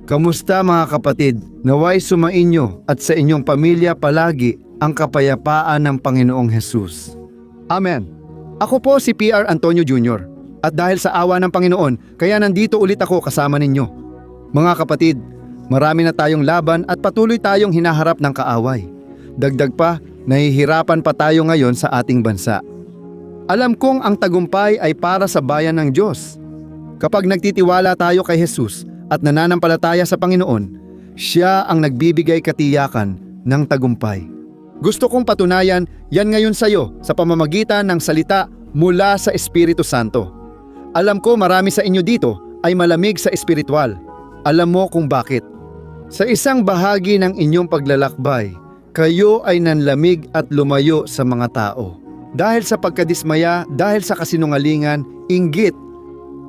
Kamusta mga kapatid? Naway sumainyo at sa inyong pamilya palagi ang kapayapaan ng Panginoong Hesus. Amen. Ako po si PR Antonio Jr. At dahil sa awa ng Panginoon, kaya nandito ulit ako kasama ninyo. Mga kapatid, marami na tayong laban at patuloy tayong hinaharap ng kaaway. Dagdag pa, nahihirapan pa tayo ngayon sa ating bansa. Alam kong ang tagumpay ay para sa bayan ng Diyos. Kapag nagtitiwala tayo kay Hesus at nananampalataya sa Panginoon, Siya ang nagbibigay katiyakan ng tagumpay. Gusto kong patunayan yan ngayon sa iyo sa pamamagitan ng salita mula sa Espiritu Santo. Alam ko marami sa inyo dito ay malamig sa espiritual. Alam mo kung bakit. Sa isang bahagi ng inyong paglalakbay, kayo ay nanlamig at lumayo sa mga tao. Dahil sa pagkadismaya, dahil sa kasinungalingan, inggit.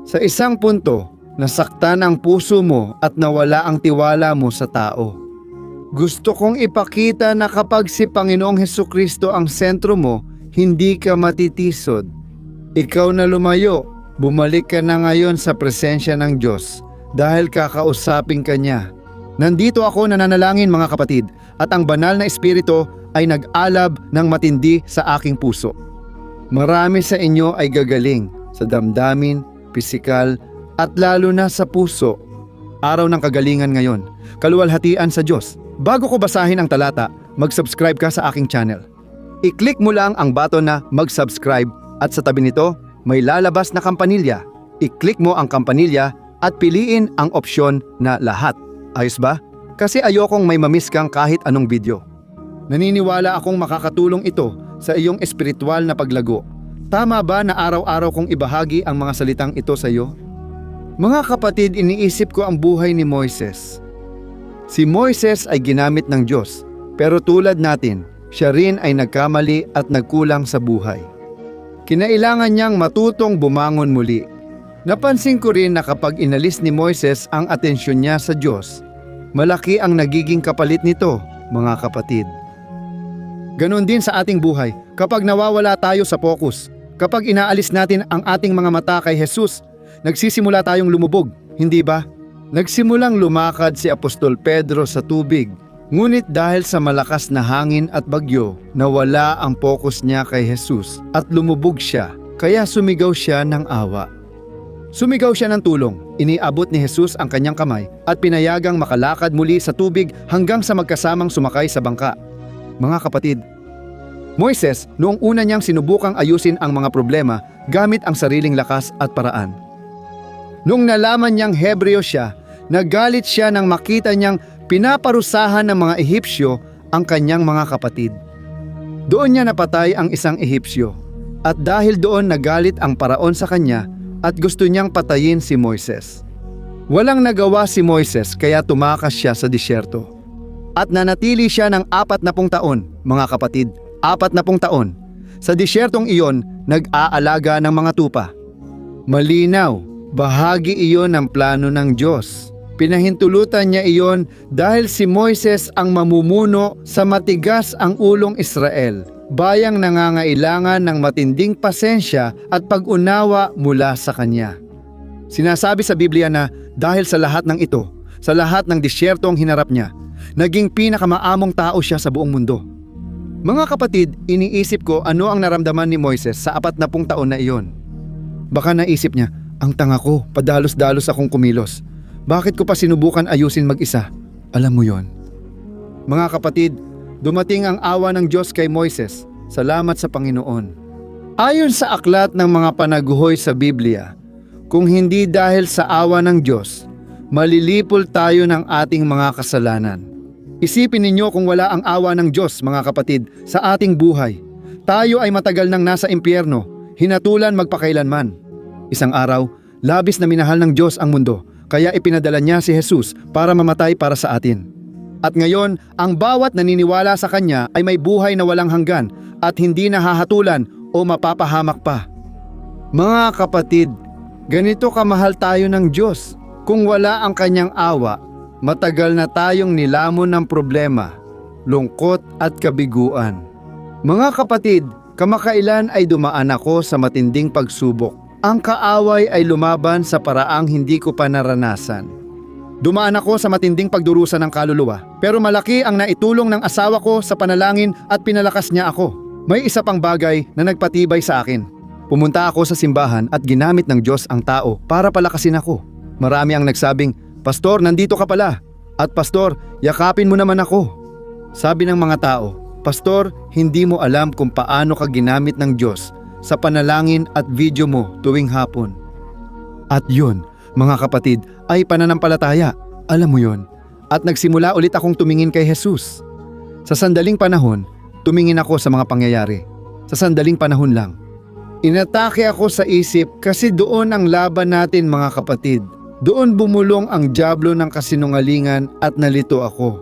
Sa isang punto, nasaktan ang puso mo at nawala ang tiwala mo sa tao. Gusto kong ipakita na kapag si Panginoong Hesukristo ang sentro mo, hindi ka matitisod. Ikaw na lumayo, bumalik ka na ngayon sa presensya ng Diyos dahil kakausapin ka niya. Nandito ako nananalangin mga kapatid at ang banal na espiritu ay nag-alab ng matindi sa aking puso. Marami sa inyo ay gagaling sa damdamin, pisikal, at lalo na sa puso. Araw ng kagalingan ngayon, kaluwalhatian sa Diyos. Bago ko basahin ang talata, mag-subscribe ka sa aking channel. I-click mo lang ang button na mag-subscribe at sa tabi nito, may lalabas na kampanilya. I-click mo ang kampanilya at piliin ang opsyon na lahat. Ayos ba? Kasi ayokong may mamiss kang kahit anong video. Naniniwala akong makakatulong ito sa iyong espiritual na paglago. Tama ba na araw-araw kong ibahagi ang mga salitang ito sa iyo? Mga kapatid, iniisip ko ang buhay ni Moises. Si Moises ay ginamit ng Diyos, pero tulad natin, siya rin ay nagkamali at nagkulang sa buhay. Kinailangan niyang matutong bumangon muli. Napansin ko rin na kapag inalis ni Moises ang atensyon niya sa Diyos, malaki ang nagiging kapalit nito, mga kapatid. Ganon din sa ating buhay, kapag nawawala tayo sa focus, kapag inaalis natin ang ating mga mata kay Hesus, nagsisimula tayong lumubog, hindi ba? Nagsimulang lumakad si Apostol Pedro sa tubig, ngunit dahil sa malakas na hangin at bagyo, nawala ang focus niya kay Hesus at lumubog siya, kaya sumigaw siya ng awa. Sumigaw siya ng tulong, iniabot ni Hesus ang kanyang kamay at pinayagang makalakad muli sa tubig hanggang sa magkasamang sumakay sa bangka. Mga kapatid, Moises noong una niyang sinubukang ayusin ang mga problema gamit ang sariling lakas at paraan. Noong nalaman niyang Hebreo siya, nagalit siya nang makita niyang pinaparusahan ng mga Ehipsyo ang kanyang mga kapatid. Doon niya napatay ang isang Ehipsyo at dahil doon nagalit ang paraon sa kanya at gusto niyang patayin si Moises. Walang nagawa si Moises kaya tumakas siya sa disyerto. At nanatili siya ng 40 taon, mga kapatid, 40 taon. Sa disyertong iyon, nag-aalaga ng mga tupa. Malinaw, bahagi iyon ng plano ng Diyos. Pinahintulutan niya iyon dahil si Moises ang mamumuno sa matigas ang ulong Israel, bayang nangangailangan ng matinding pasensya at pag-unawa mula sa kanya. Sinasabi sa Biblia na dahil sa lahat ng ito, sa lahat ng disyertong hinarap niya, naging pinakamaamong tao siya sa buong mundo. Mga kapatid, iniisip ko ano ang naramdaman ni Moises sa 40 taon na iyon. Baka naisip niya, ang tanga ko, padalos-dalos akong kumilos. Bakit ko pa sinubukan ayusin mag-isa? Alam mo yon. Mga kapatid, dumating ang awa ng Diyos kay Moises. Salamat sa Panginoon. Ayon sa aklat ng mga panaguhoy sa Biblia, kung hindi dahil sa awa ng Diyos, malilipol tayo ng ating mga kasalanan. Isipin ninyo kung wala ang awa ng Diyos, mga kapatid, sa ating buhay. Tayo ay matagal nang nasa impyerno, hinatulan magpakailanman. Isang araw, labis na minahal ng Diyos ang mundo, kaya ipinadala niya si Hesus para mamatay para sa atin. At ngayon, ang bawat naniniwala sa Kanya ay may buhay na walang hanggan at hindi nahahatulan o mapapahamak pa. Mga kapatid, ganito kamahal tayo ng Diyos. Kung wala ang Kanyang awa, matagal na tayong nilamon ng problema, lungkot at kabiguan. Mga kapatid, kamakailan ay dumaan ako sa matinding pagsubok. Ang kaaway ay lumaban sa paraang hindi ko pa naranasan. Dumaan ako sa matinding pagdurusa ng kaluluwa, pero malaki ang naitulong ng asawa ko sa panalangin at pinalakas niya ako. May isa pang bagay na nagpatibay sa akin. Pumunta ako sa simbahan at ginamit ng Diyos ang tao para palakasin ako. Marami ang nagsabing, "Pastor, nandito ka pala." At "Pastor, yakapin mo naman ako." Sabi ng mga tao, "Pastor, hindi mo alam kung paano ka ginamit ng Diyos sa panalangin at video mo tuwing hapon." At yun, mga kapatid, ay pananampalataya. Alam mo yon. At nagsimula ulit akong tumingin kay Jesus. Sa sandaling panahon, tumingin ako sa mga pangyayari. Sa sandaling panahon lang. Inatake ako sa isip kasi doon ang laban natin, mga kapatid. Doon bumulong ang dyablo ng kasinungalingan at nalito ako.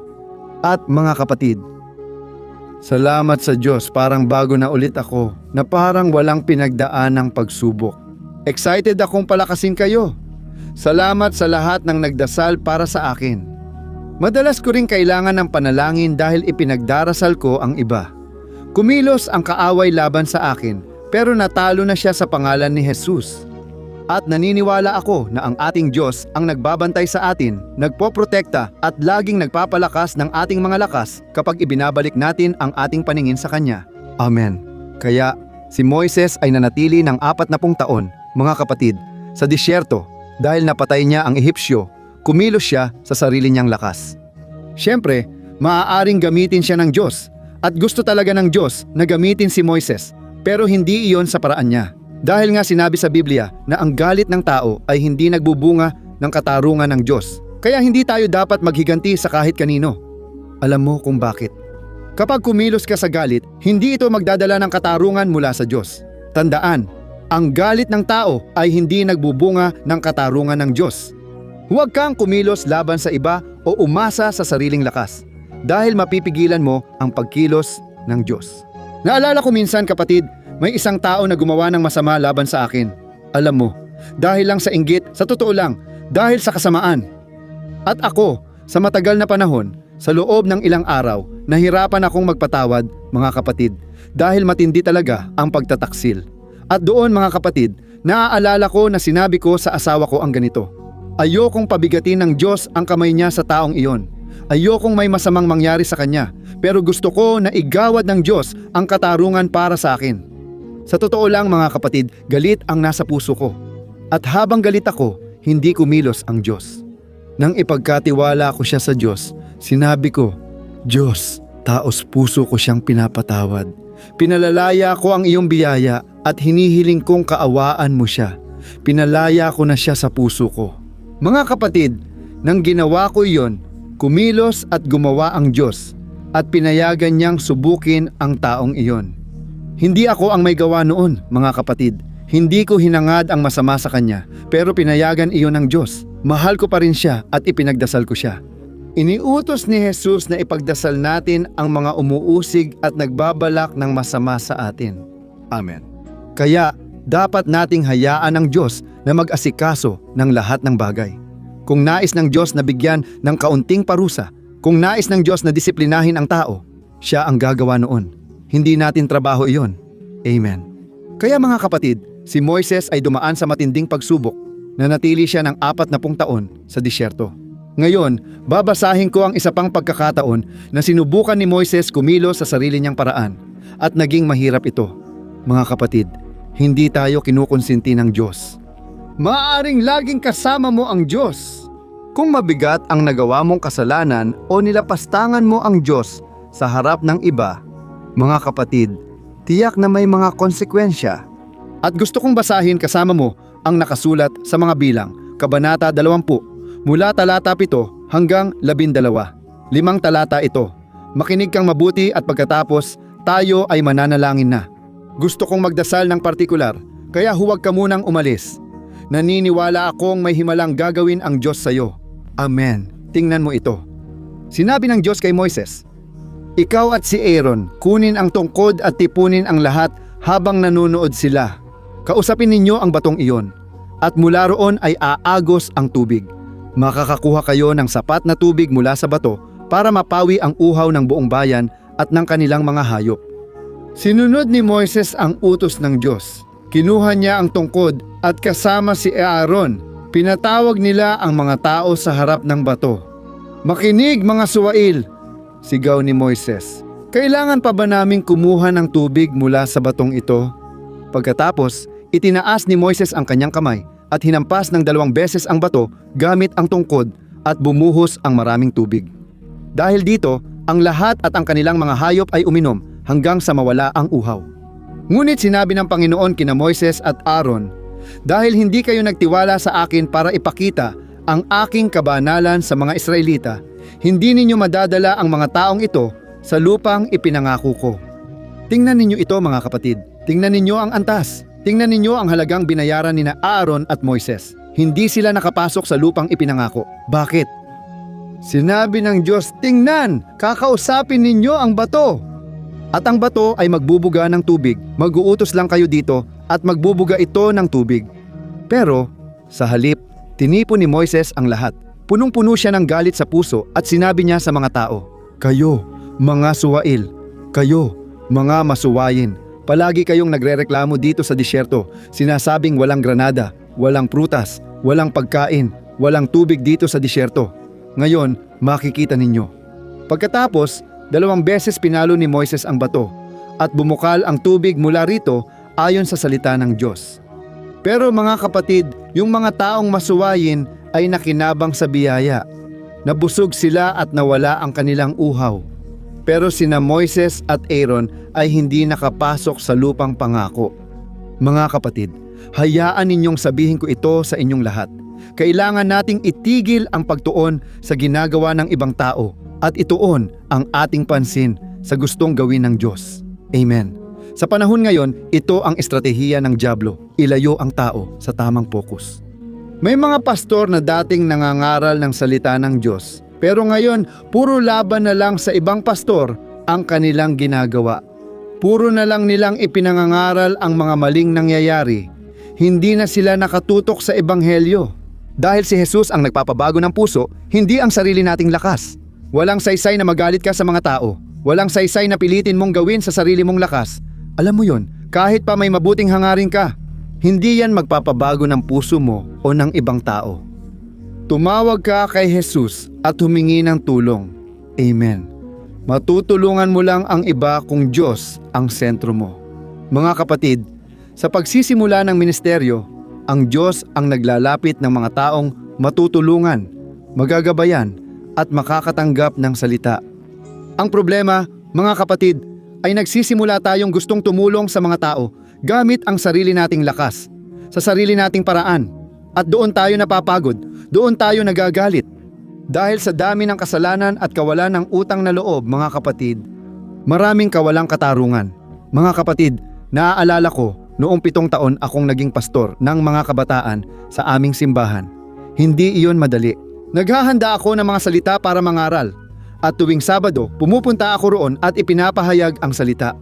At mga kapatid, salamat sa Diyos, parang bago na ulit ako na parang walang pinagdaan ng pagsubok. Excited akong palakasin kayo. Salamat sa lahat ng nagdasal para sa akin. Madalas ko rin kailangan ng panalangin dahil ipinagdarasal ko ang iba. Kumilos ang kaaway laban sa akin, pero natalo na siya sa pangalan ni Jesus. At naniniwala ako na ang ating Diyos ang nagbabantay sa atin, nagpoprotekta at laging nagpapalakas ng ating mga lakas kapag ibinabalik natin ang ating paningin sa Kanya. Amen. Kaya si Moises ay nanatili ng 40 taon, mga kapatid, sa disyerto. Dahil napatay niya ang Ehipsyo, kumilos siya sa sarili niyang lakas. Siyempre, maaaring gamitin siya ng Diyos at gusto talaga ng Diyos na gamitin si Moises, pero hindi iyon sa paraan niya. Dahil nga sinabi sa Biblia na ang galit ng tao ay hindi nagbubunga ng katarungan ng Diyos. Kaya hindi tayo dapat maghiganti sa kahit kanino. Alam mo kung bakit? Kapag kumilos ka sa galit, hindi ito magdadala ng katarungan mula sa Diyos. Tandaan, ang galit ng tao ay hindi nagbubunga ng katarungan ng Diyos. Huwag kang kumilos laban sa iba o umasa sa sariling lakas dahil mapipigilan mo ang pagkilos ng Diyos. Naalala ko minsan, kapatid, may isang tao na gumawa ng masama laban sa akin. Alam mo, dahil lang sa inggit, sa totoo lang, dahil sa kasamaan. At ako, sa matagal na panahon, sa loob ng ilang araw, nahirapan akong magpatawad, mga kapatid, dahil matindi talaga ang pagtataksil. At doon, mga kapatid, naaalala ko na sinabi ko sa asawa ko ang ganito, "Ayokong pabigatin ng Diyos ang kamay niya sa taong iyon. Ayokong may masamang mangyari sa kanya, pero gusto ko na igawad ng Diyos ang katarungan para sa akin." Sa totoo lang, mga kapatid, galit ang nasa puso ko. At habang galit ako, hindi kumilos ang Diyos. Nang ipagkatiwala ko siya sa Diyos, sinabi ko, "Diyos, taos puso ko siyang pinapatawad. Pinalalaya ko ang iyong biyaya at hinihiling kong kaawaan mo siya. Pinalaya ko na siya sa puso ko." Mga kapatid, nang ginawa ko iyon, kumilos at gumawa ang Diyos at pinayagan niyang subukin ang taong iyon. Hindi ako ang may gawa noon, mga kapatid. Hindi ko hinangad ang masama sa kanya, pero pinayagan iyon ng Diyos. Mahal ko pa rin siya at ipinagdasal ko siya. Iniutos ni Jesus na ipagdasal natin ang mga umuusig at nagbabalak ng masama sa atin. Amen. Kaya dapat nating hayaan ng Diyos na mag-asikaso ng lahat ng bagay. Kung nais ng Diyos na bigyan ng kaunting parusa, kung nais ng Diyos na disiplinahin ang tao, siya ang gagawa noon. Hindi natin trabaho iyon. Amen. Kaya mga kapatid, si Moises ay dumaan sa matinding pagsubok. Nanatili siya ng 40 taon sa disyerto. Ngayon, babasahin ko ang isa pang pagkakataon na sinubukan ni Moises kumilos sa sarili niyang paraan at naging mahirap ito. Mga kapatid, hindi tayo kinukonsinti ng Diyos. Maaaring laging kasama mo ang Diyos. Kung mabigat ang nagawa mong kasalanan o nilapastangan mo ang Diyos sa harap ng iba, mga kapatid, tiyak na may mga konsekwensya. At gusto kong basahin kasama mo ang nakasulat sa mga bilang, Kabanata 20, mula talata 7 hanggang 12. 5 talata ito. Makinig kang mabuti at pagkatapos tayo ay mananalangin na. Gusto kong magdasal ng partikular, kaya huwag ka munang umalis. Naniniwala akong may himalang gagawin ang Diyos sa iyo. Amen. Tingnan mo ito. Sinabi ng Diyos kay Moises, "Ikaw at si Aaron, kunin ang tungkod at tipunin ang lahat habang nanonood sila. Kausapin ninyo ang batong iyon, at mula roon ay aagos ang tubig. Makakakuha kayo ng sapat na tubig mula sa bato para mapawi ang uhaw ng buong bayan at ng kanilang mga hayop." Sinunod ni Moises ang utos ng Diyos. Kinuha niya ang tungkod at kasama si Aaron, Pinatawag nila ang mga tao sa harap ng bato. "Makinig mga suwail!" sigaw ni Moises. "Kailangan pa ba naming kumuha ng tubig mula sa batong ito?" Pagkatapos, itinaas ni Moises ang kanyang kamay at hinampas ng 2 beses ang bato gamit ang tungkod at bumuhos ang maraming tubig. Dahil dito, ang lahat at ang kanilang mga hayop ay uminom hanggang sa mawala ang uhaw. Ngunit sinabi ng Panginoon kina Moises at Aaron, "Dahil hindi kayo nagtiwala sa akin para ipakita ang aking kabanalan sa mga Israelita, hindi ninyo madadala ang mga taong ito sa lupang ipinangako ko." Tingnan ninyo ito mga kapatid. Tingnan ninyo ang antas. Tingnan ninyo ang halagang binayaran ni Aaron at Moises. Hindi sila nakapasok sa lupang ipinangako. Bakit? Sinabi ng Diyos, "Tingnan, kakausapin ninyo ang bato." At ang bato ay magbubuga ng tubig. Mag-uutos lang kayo dito at magbubuga ito ng tubig. Pero sa halip, tinipon ni Moises ang lahat. Punong-puno siya ng galit sa puso at sinabi niya sa mga tao, "Kayo, mga suwail, kayo, mga masuwayin, palagi kayong nagrereklamo dito sa disyerto, sinasabing walang granada, walang prutas, walang pagkain, walang tubig dito sa disyerto. Ngayon, makikita ninyo." Pagkatapos, 2 beses pinalo ni Moises ang bato at bumukal ang tubig mula rito ayon sa salita ng Diyos. Pero mga kapatid, yung mga taong masuwayin ay nakinabang sa biyaya. Nabusog sila at nawala ang kanilang uhaw. Pero sina Moises at Aaron ay hindi nakapasok sa lupang pangako. Mga kapatid, hayaan ninyong sabihin ko ito sa inyong lahat. Kailangan nating itigil ang pagtuon sa ginagawa ng ibang tao at ituon ang ating pansin sa gustong gawin ng Diyos. Amen. Sa panahon ngayon, ito ang estratehiya ng dyablo, ilayo ang tao sa tamang focus. May mga pastor na dating nangangaral ng salita ng Diyos, pero ngayon puro laban na lang sa ibang pastor ang kanilang ginagawa. Puro na lang nilang ipinangangaral ang mga maling nangyayari. Hindi na sila nakatutok sa ebanghelyo. Dahil si Jesus ang nagpapabago ng puso, hindi ang sarili nating lakas. Walang saysay na magalit ka sa mga tao. Walang saysay na pilitin mong gawin sa sarili mong lakas. Alam mo yon, kahit pa may mabuting hangarin ka, hindi yan magpapabago ng puso mo o ng ibang tao. Tumawag ka kay Jesus at humingi ng tulong. Amen. Matutulungan mo lang ang iba kung Diyos ang sentro mo. Mga kapatid, sa pagsisimula ng ministeryo, ang Diyos ang naglalapit ng mga taong matutulungan, magagabayan at makakatanggap ng salita. Ang problema, mga kapatid, ay nagsisimula tayong gustong tumulong sa mga tao gamit ang sarili nating lakas, sa sarili nating paraan. At doon tayo napapagod, doon tayo nagagalit. Dahil sa dami ng kasalanan at kawalan ng utang na loob, mga kapatid, maraming kawalang katarungan. Mga kapatid, naaalala ko noong 7 taon akong naging pastor ng mga kabataan sa aming simbahan. Hindi iyon madali. Naghahanda ako ng mga salita para mangaral. At tuwing Sabado, pumupunta ako roon at ipinapahayag ang salita.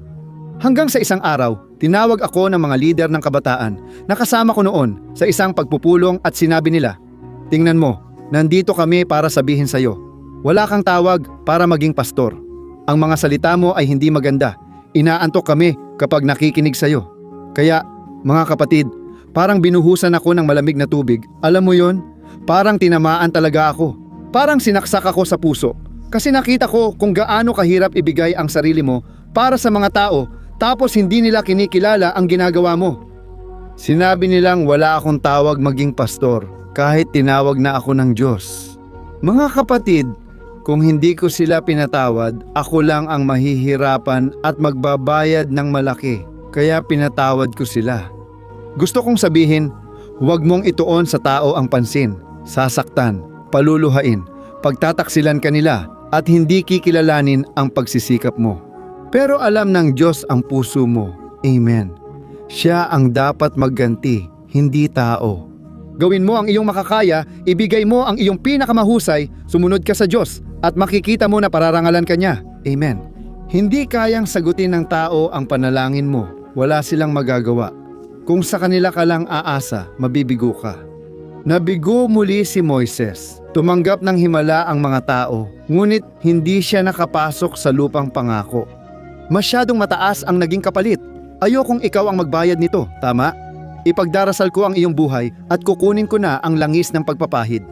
Hanggang sa isang araw, tinawag ako ng mga lider ng kabataan na kasama ko noon sa isang pagpupulong at sinabi nila, "Tingnan mo, nandito kami para sabihin sa iyo. Wala kang tawag para maging pastor. Ang mga salita mo ay hindi maganda. Inaantok kami kapag nakikinig sa iyo." Kaya, mga kapatid, parang binuhusan ako ng malamig na tubig. Alam mo yon? Parang tinamaan talaga ako. Parang sinaksak ako sa puso. Kasi nakita ko kung gaano kahirap ibigay ang sarili mo para sa mga tao tapos hindi nila kinikilala ang ginagawa mo. Sinabi nilang wala akong tawag maging pastor kahit tinawag na ako ng Diyos. Mga kapatid, kung hindi ko sila pinatawad, ako lang ang mahihirapan at magbabayad ng malaki. Kaya pinatawad ko sila. Gusto kong sabihin, huwag mong ituon sa tao ang pansin, sasaktan, paluluhain, pagtataksilan kanila at hindi kikilalanin ang pagsisikap mo. Pero alam ng Diyos ang puso mo. Amen. Siya ang dapat magganti, hindi tao. Gawin mo ang iyong makakaya, ibigay mo ang iyong pinakamahusay, sumunod ka sa Diyos at makikita mo na pararangalan ka niya. Amen. Hindi kayang sagutin ng tao ang panalangin mo. Wala silang magagawa. Kung sa kanila ka lang aasa, mabibigo ka. Nabigo muli si Moises. Tumanggap ng himala ang mga tao, ngunit hindi siya nakapasok sa lupang pangako. Masyadong mataas ang naging kapalit. Ayokong ikaw ang magbayad nito, tama? ipagdarasal ko ang iyong buhay at kukunin ko na ang langis ng pagpapahid.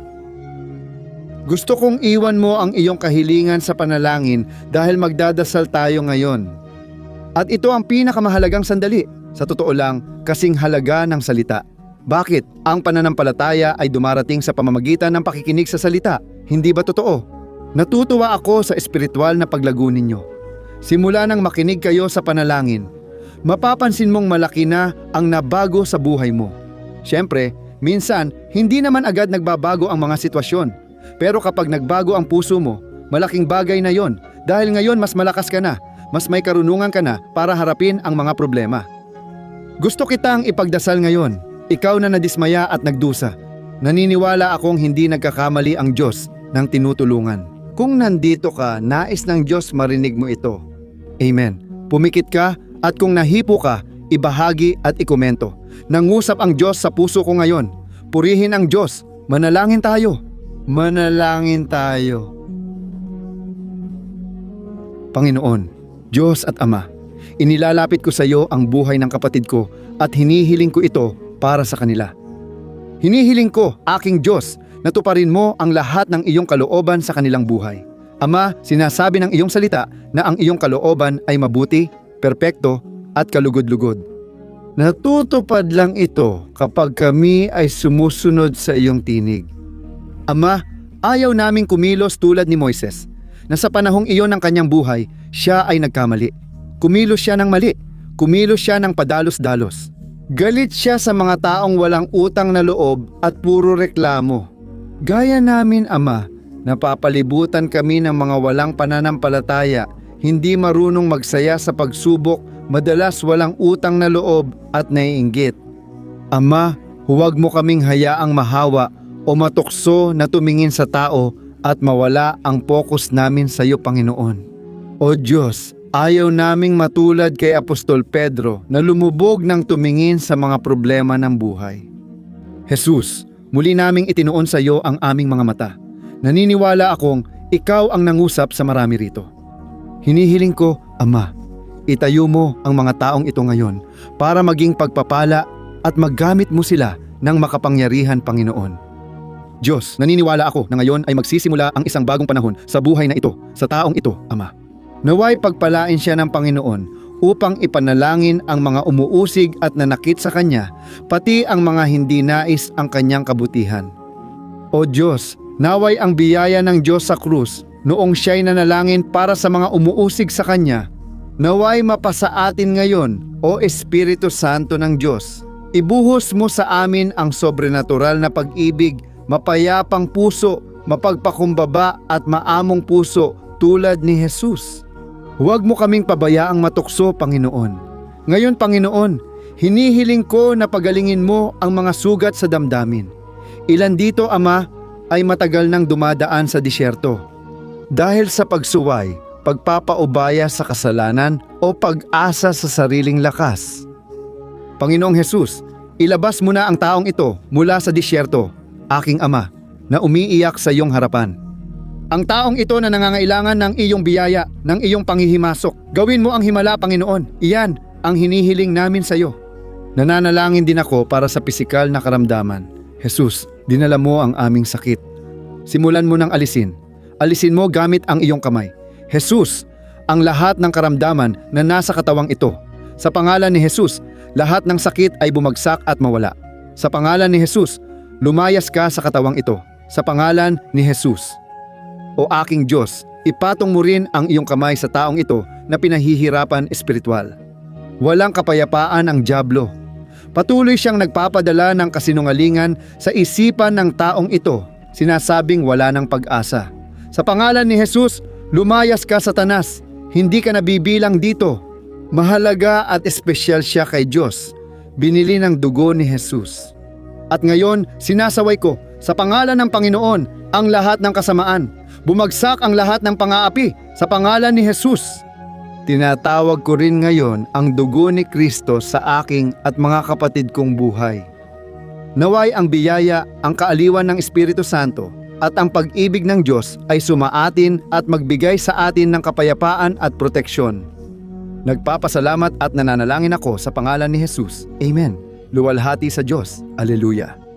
Gusto kong iwan mo ang iyong kahilingan sa panalangin dahil magdadasal tayo ngayon. At ito ang pinakamahalagang sandali, sa totoo lang, kasing halaga ng salita. Bakit? Ang pananampalataya ay dumarating sa pamamagitan ng pakikinig sa salita. Hindi ba totoo? Natutuwa ako sa espiritual na paglago ninyo. Simula nang makinig kayo sa panalangin, mapapansin mong malaki na ang nabago sa buhay mo. Siyempre, minsan, hindi naman agad nagbabago ang mga sitwasyon. Pero kapag nagbago ang puso mo, malaking bagay na yon dahil ngayon mas malakas ka na, mas may karunungan ka na para harapin ang mga problema. Gusto kitang ipagdasal ngayon, ikaw na nadismaya at nagdusa. Naniniwala akong hindi nagkakamali ang Diyos ng tinutulungan. Kung nandito ka, nais ng Diyos marinig mo ito. Amen. Pumikit ka at kung nahipo ka, ibahagi at ikomento. Nangusap ang Diyos sa puso ko ngayon. Purihin ang Diyos. Manalangin tayo. Manalangin tayo. Panginoon, Diyos at Ama, inilalapit ko sa iyo ang buhay ng kapatid ko at hinihiling ko ito para sa kanila. Hinihiling ko, aking Diyos, na tuparin mo ang lahat ng iyong kalooban sa kanilang buhay. Ama, sinasabi ng iyong salita na ang iyong kalooban ay mabuti, perpekto at kalugod-lugod. Natutupad lang ito kapag kami ay sumusunod sa iyong tinig. Ama, ayaw naming kumilos tulad ni Moises, na sa panahong iyon ng kanyang buhay, siya ay nagkamali. Kumilos siya ng mali, kumilos siya ng padalos-dalos. Galit siya sa mga taong walang utang na loob at puro reklamo. Gaya namin, Ama, napapalibutan kami ng mga walang pananampalataya, hindi marunong magsaya sa pagsubok, madalas walang utang na loob at naiinggit. Ama, huwag mo kaming hayaang mahawa o matukso na tumingin sa tao at mawala ang focus namin sa iyo, Panginoon. O Diyos, ayaw naming matulad kay Apostol Pedro na lumubog ng tumingin sa mga problema ng buhay. Jesus, muli naming itinuon sa iyo ang aming mga mata. Naniniwala akong ikaw ang nangusap sa marami rito. Hinihiling ko, Ama, itayo mo ang mga taong ito ngayon para maging pagpapala at maggamit mo sila ng makapangyarihan, Panginoon. Diyos, naniniwala ako na ngayon ay magsisimula ang isang bagong panahon sa buhay na ito, sa taong ito, Ama. Naway pagpalain siya ng Panginoon upang ipanalangin ang mga umuusig at nanakit sa Kanya, pati ang mga hindi nais ang Kanyang kabutihan. O Diyos, naway ang biyaya ng Diyos sa krus noong siya'y nanalangin para sa mga umuusig sa Kanya, naway mapasa atin ngayon, O Espiritu Santo ng Diyos. Ibuhos mo sa amin ang sobrenatural na pag-ibig, mapayapang puso, mapagpakumbaba at maamong puso tulad ni Jesus. Huwag mo kaming pabayaang matukso, Panginoon. Ngayon, Panginoon, hinihiling ko na pagalingin mo ang mga sugat sa damdamin. Ilan dito, Ama, ay matagal nang dumadaan sa disyerto. Dahil sa pagsuway, pagpapaubaya sa kasalanan o pag-asa sa sariling lakas. Panginoong Jesus, ilabas mo na ang taong ito mula sa disyerto, aking Ama, na umiiyak sa iyong harapan. Ang taong ito na nangangailangan ng iyong biyaya, ng iyong panghihimasok. Gawin mo ang himala, Panginoon. Iyan ang hinihiling namin sa iyo. Nananalangin din ako para sa pisikal na karamdaman. Jesus, dinala mo ang aming sakit. Simulan mo nang alisin. Alisin mo gamit ang iyong kamay. Jesus, ang lahat ng karamdaman na nasa katawang ito. Sa pangalan ni Jesus, lahat ng sakit ay bumagsak at mawala. Sa pangalan ni Jesus, lumayas ka sa katawang ito, sa pangalan ni Jesus. O aking Diyos, ipatong mo rin ang iyong kamay sa taong ito na pinahihirapan espiritual. Walang kapayapaan ang dyablo. Patuloy siyang nagpapadala ng kasinungalingan sa isipan ng taong ito, sinasabing wala ng pag-asa. Sa pangalan ni Jesus, lumayas ka, Satanas. Hindi ka nabibilang dito. Mahalaga at espesyal siya kay Diyos. Binili ng dugo ni Jesus. At ngayon, sinasaway ko sa pangalan ng Panginoon ang lahat ng kasamaan. Bumagsak ang lahat ng pang-aapi sa pangalan ni Jesus. Tinatawag ko rin ngayon ang dugo ni Kristo sa aking at mga kapatid kong buhay. Naway ang biyaya, ang kaaliwan ng Espiritu Santo at ang pag-ibig ng Diyos ay sumaatin at magbigay sa atin ng kapayapaan at proteksyon. Nagpapasalamat at nananalangin ako sa pangalan ni Jesus. Amen. Luwalhati sa Diyos. Aleluya.